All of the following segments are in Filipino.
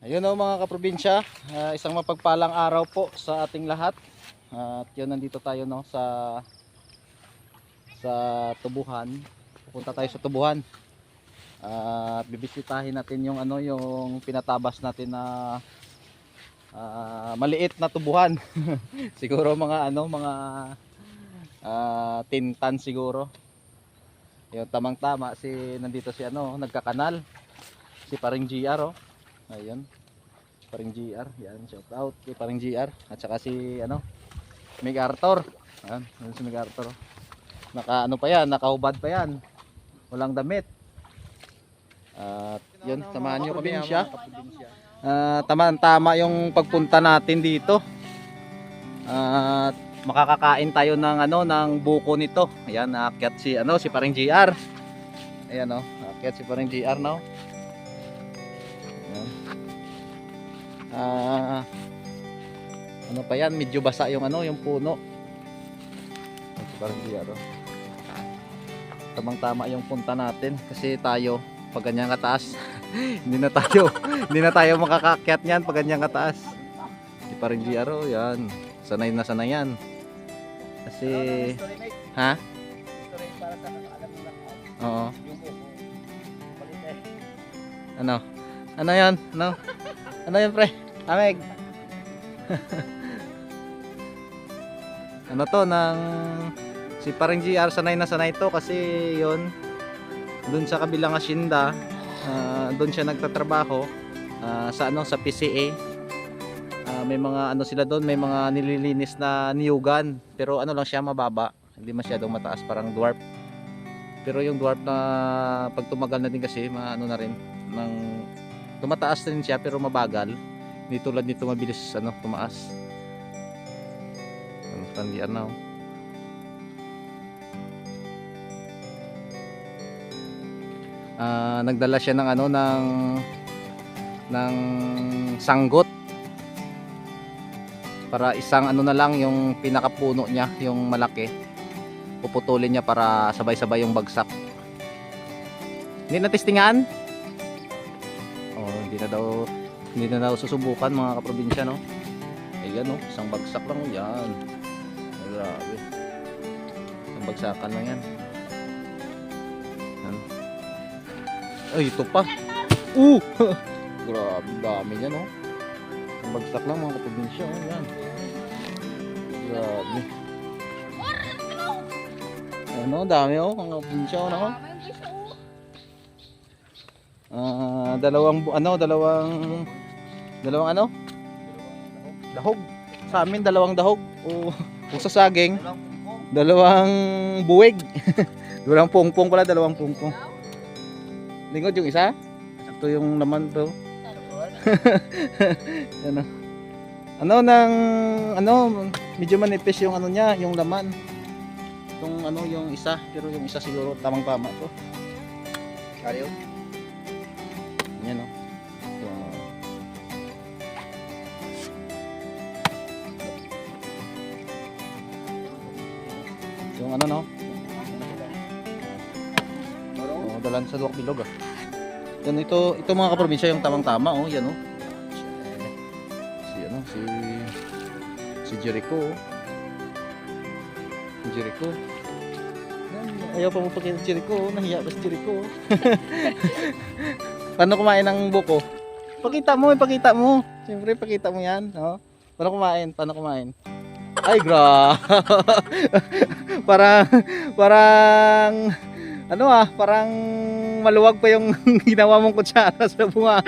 Ayun o mga kaprobinsya, isang mapagpalang araw po sa ating lahat. At yun, nandito tayo no sa Tubuhan. Pupunta tayo sa Tubuhan. At bibisitahin natin yung yung pinatabas natin na maliit na tubuhan. Siguro mga 10 tons siguro. Yung tamang-tama nandito si nagkakanal. Si Paring GR oh. Ayun. Paring GR, yan, shout out kay Paring GR at saka si Meg Arthur. Ayan, yun si Meg Arthur. Pa yan, nakahubad pa yan. Walang damit. At yun, samahan niyo kami siya. Tama yung pagpunta natin dito. At makakakain tayo ng buko nito. Ayan, aakyat si Paring GR. Ayan oh, aakyat si Paring GR no. Pa yan, medyo basa yung yung puno. Parang diyan. Tamang-tama yung punta natin kasi tayo pag ganyan kataas hindi na tayo makakakyat niyan pag ganyan kataas. Di pa rin GRO yan. Sanay na sanay yan. Kasi ha? Oo. Ano yan? Ano yan pre? Ameg. Si Paring GR sanay na sanay to kasi yon doon sa kabilang asyenda, doon siya nagtatrabaho sa PCA. May mga sila doon, may mga nililinis na niyugan pero lang siya mababa, hindi masyadong mataas, parang dwarf. Pero yung dwarf na pag tumagal na din kasi na rin tumataas din siya pero mabagal. Hindi tulad nito mabilis tumaas. Tandian na. Nagdala siya ng sanggot para isang na lang yung pinakapuno niya, yung malaki. Puputulin niya para sabay-sabay yung bagsak. Hindi na testingan? Hindi na daw susubukan mga kaprobinsya no. Ayan oh, isang bagsak lang yan. Ay, grabe. Isang bagsakan lang yan. Ay, ito pa. Grabe, dami niya no. Isang bagsak lang mga kaprobinsya oh, yan. Grabe. Dami oh mga kaprobinsya oh, no. Dalawang dahog. Sa amin dalawang dahog o sa saging dalawang buwig. Dalawang pungpong pala, dalawang pungpong. Lingkod yung isa? Ito yung naman to. Medyo manipis yung niya, yung laman. Itong yung isa, pero yung isa siguro tamang-tama to. Kaya yan o. Yung dalan sa luwak bilog ah. Yan ito mga kaprobinsya yung tamang-tama oh, yan oh. Si Jericho. Si Jericho. Ayaw pa mo pakita si Jericho, nahiya pa si Jericho. Paano kumain ng buko? Pakita mo. Siyempre pakita mo yan, no? Paano kumain? Ay, parang parang maluwag pa yung ginawa mong kutsara sa bunga.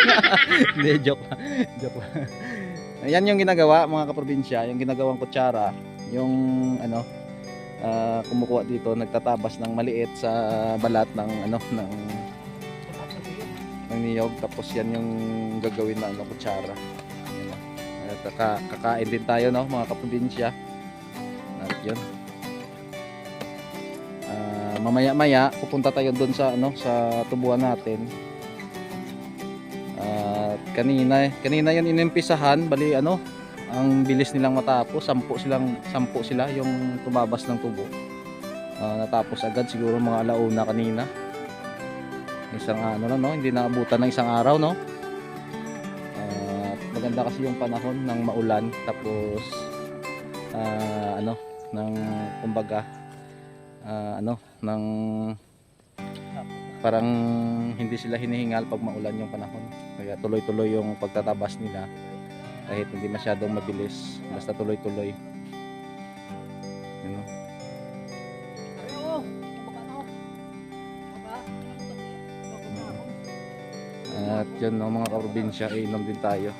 Hindi, joke lang. Ayan yung ginagawa mga kaprobinsya, yung ginagawang kutsara, yung kumukuha dito, nagtatabas ng maliit sa balat ng ng niyog, tapos yan yung gagawin na kutsara. Kakain din tayo no mga kaprobinsya. At yun, mamaya pupunta tayo doon sa sa tubuhan natin. At kanina yun inimpisahan, bali ang bilis nilang matapos, 10 sila yung tumabas ng tubo. Natapos agad siguro mga 1:00 kanina. Isang lang no, hindi naabutan ng isang araw no. maganda kasi yung panahon ng maulan, tapos ano, ng kumbaga ng parang hindi sila hinihingal pag maulan yung panahon. Kaya tuloy-tuloy yung pagtatabas nila kahit hindi masyadong mabilis, basta tuloy-tuloy. Ano? At yun no, mga kaprobinsya, inom din tayo.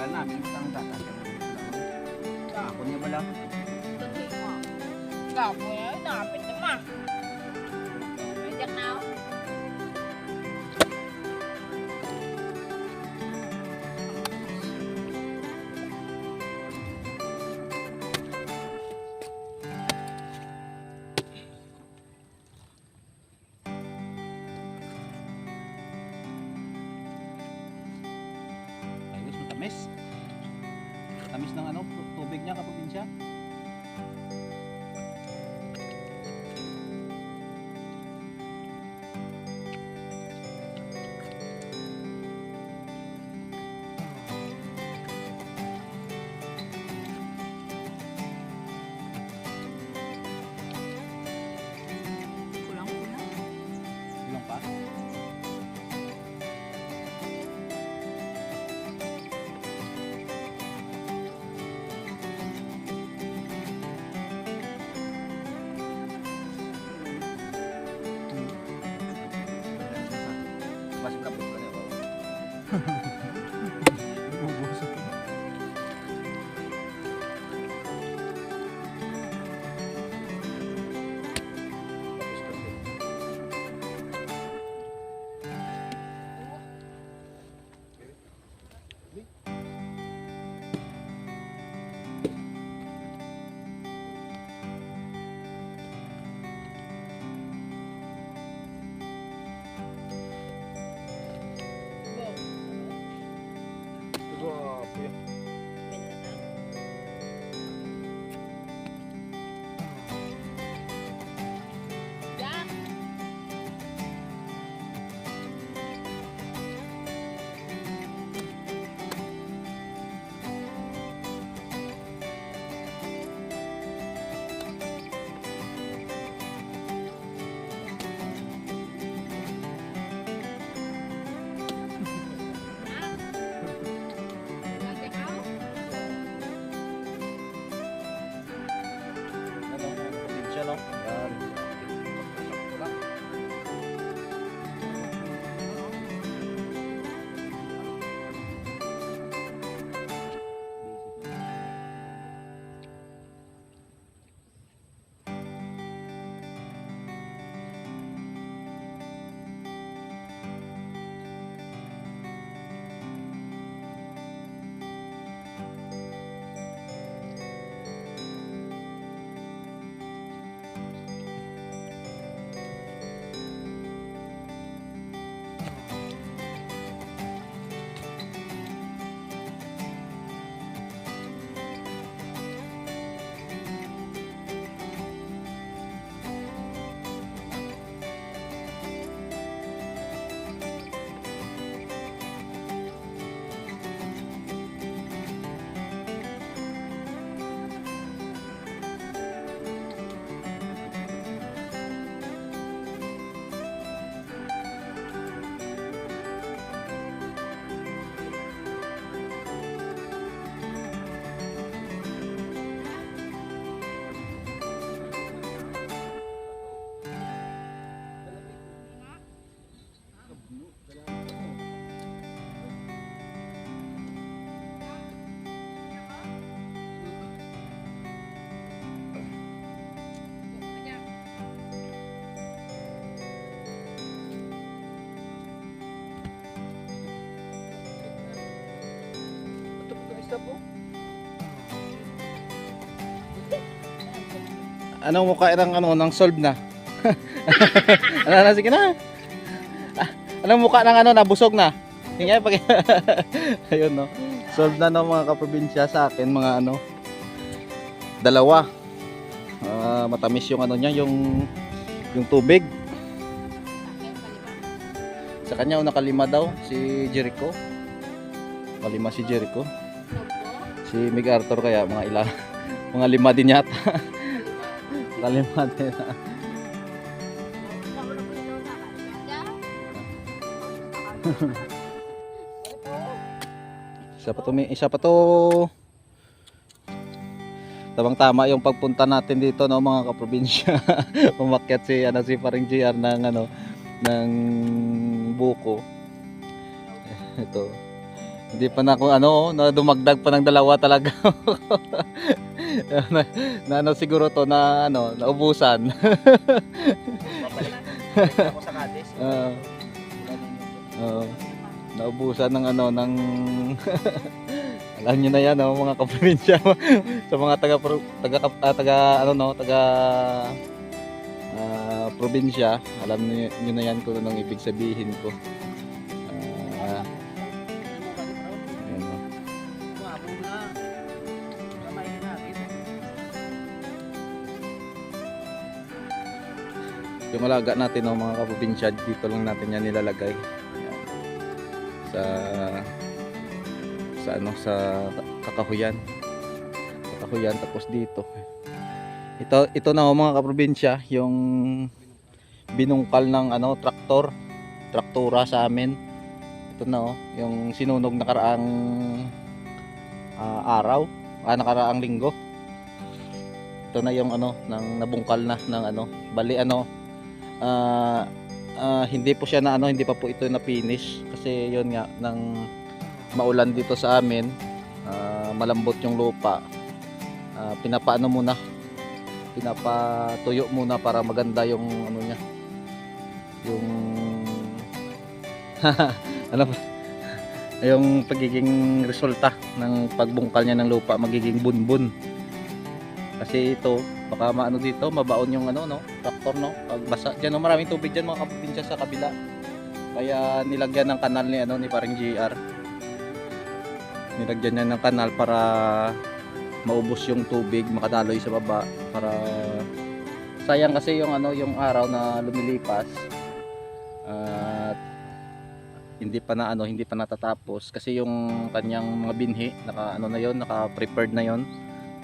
Namin ang data ako niya pala. Gabo ya, napit naman. Pwede na. Ayos, matamis. Tamis ng ano, tubig niya kaprobinsya. Ilang pa? Basta tapos ko na ako. Grabe. Ano, kaprobinsya no? Yan. Isa po. Anong mukha ng ano, ng solve na? Ano, sige na. Ah, anong mukha ng ano, nabusog na? Tingnan pag ayun no. Solve na no mga kaprobinsya sa akin mga ano. Dalawa. Matamis yung ano niya, yung tubig. Sa kanya nakalima daw si Jericho. Kalima si Jericho. Si MacArthur kaya mga ilan. Mga 5 din yata. Kalima din. Isa pa to. Tamang tama yung pagpunta natin dito no mga kaprobinsya. Umakyat si Paring JR ng buko. Ito. Hindi pa na na dumagdag pa ng dalawa talaga. na siguro to na naubusan. Ako sa Cadiz. Naubusan ng ng alam niyo na yan mga kaprobinsya sa mga taga probinsya, alam niyo na yan kung anong ibig sabihin ko. Ayan, no. Yung alaga natin mga kaprobinsya, dito lang natin yan nilalagay. Sa kakahuyan tapos dito ito na mga kaprobinsya yung binungkal ng traktora sa amin. Ito na yung sinunog nakaraang nakaraang linggo. Ito na yung nang nabungkal na ng bali hindi po siya hindi pa po ito na finish kasi yun nga nang maulan dito sa amin, malambot yung lupa, pinapatuyo muna para maganda yung niya, yung yung pagiging resulta ng pagbungkal niya ng lupa, magiging bunbun kasi ito baka dito mabaon yung traktor pagbasa diyan maraming tubig diyan mga kaprobinsya sa kabila, kaya nilagyan ng kanal ni Paring JR. Nilagyan niya ng kanal para maubos yung tubig, makadaloy sa baba, para sayang kasi yung yung araw na lumilipas at hindi pa natatapos kasi yung kanyang mga binhi naka-prepared na yon.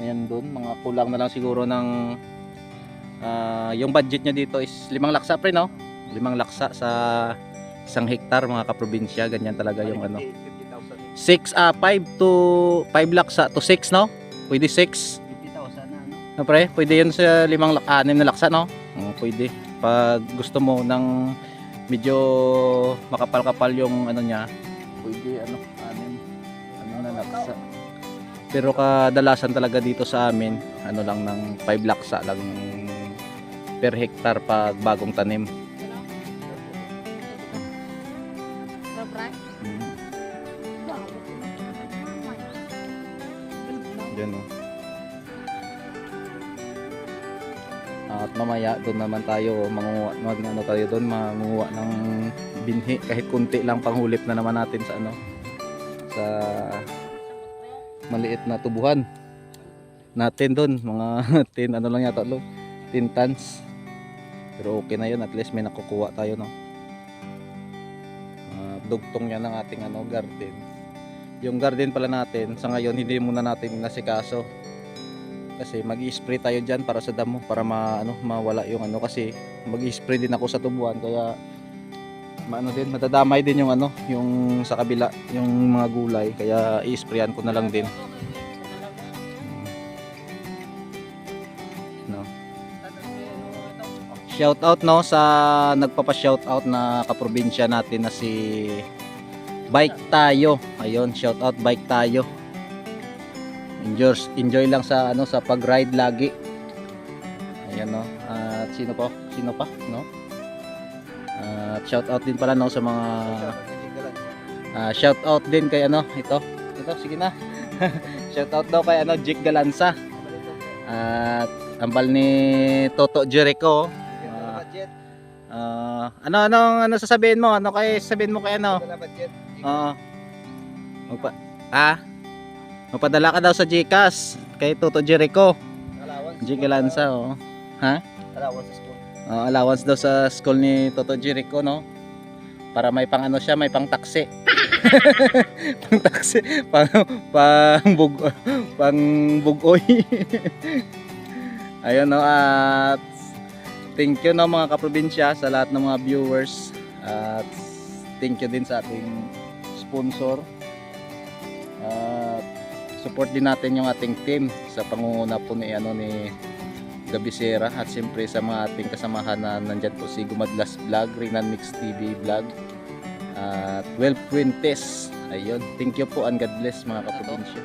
Ayan doon, mga kulang na lang siguro ng yung budget niya dito is 5 laksa 5 laksa sa 1 hektar mga kaprobinsya, ganyan talaga yung 5 laksa to 6 no? Pwede 6. 50,000 No pre, pwede yun sa 6 na laksa no? Pwede. Pag gusto mo ng medyo makapal-kapal yung niya, pwede 6 na laksa. Pero kadalasan talaga dito sa amin, lang ng 5 laksa lang per hektar pag bagong tanim. Diyan At mamaya doon naman tayo mangunguha ng binhi kahit kunti lang, panghulip na naman natin sa sa maliit na tubuhan natin doon, mga 10 lang yata 10 tons, pero okay na yun, at least may nakukuha tayo dugtong yan ng ating garden. Yung garden pala natin sa ngayon hindi muna natin nasikaso kasi mag-i-spray tayo dyan para sa damo, para mawala yung kasi mag-i-spray din ako sa tubuhan, kaya madadamay din yung yung sa kabila yung mga gulay, kaya i-sprayan ko na lang din. Shout out sa nagpapa-shout out na kaprobinsya natin na si Bike Tayo. Ayun, shout out Bike Tayo. Enjoy lang sa sa pag-ride lagi. Ayan at sino pa at shout out din pala sa mga shout out din kay ito sige na. Shout out daw kay Jake Galanza at ambal ni Toto Jericho. Ano sasabihin mo? Ano kay sasabihin mo kay ano? Wala budget. Oo. Magpadala ka daw sa GCash kay Toto Jericho. Allowance. Jericho Lanza, oh. Ha? Allowance sa school. Allowance daw sa school ni Toto Jericho, no? Para may pang ano siya, may pang taksi. Pang taksi, pang bugoy. Ayun, no, at thank you, no, mga kaprobinsya, sa lahat ng mga viewers, at thank you din sa ating sponsor, at support din natin yung ating team sa pangunguna po ni Gabisera, at siyempre sa mga ating kasamahan na nandyan po si Gumadlas Vlog, Rinan Mix TV Vlog, at Well Fuentes. Ayun, thank you po and God bless mga kaprobinsya.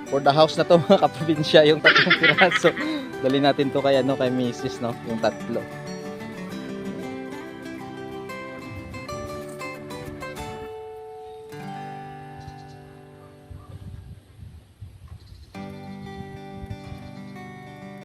For the house na to mga kaprobinsya, yung 3 piraso. Dali natin to kay kay Mrs. no, yung 3.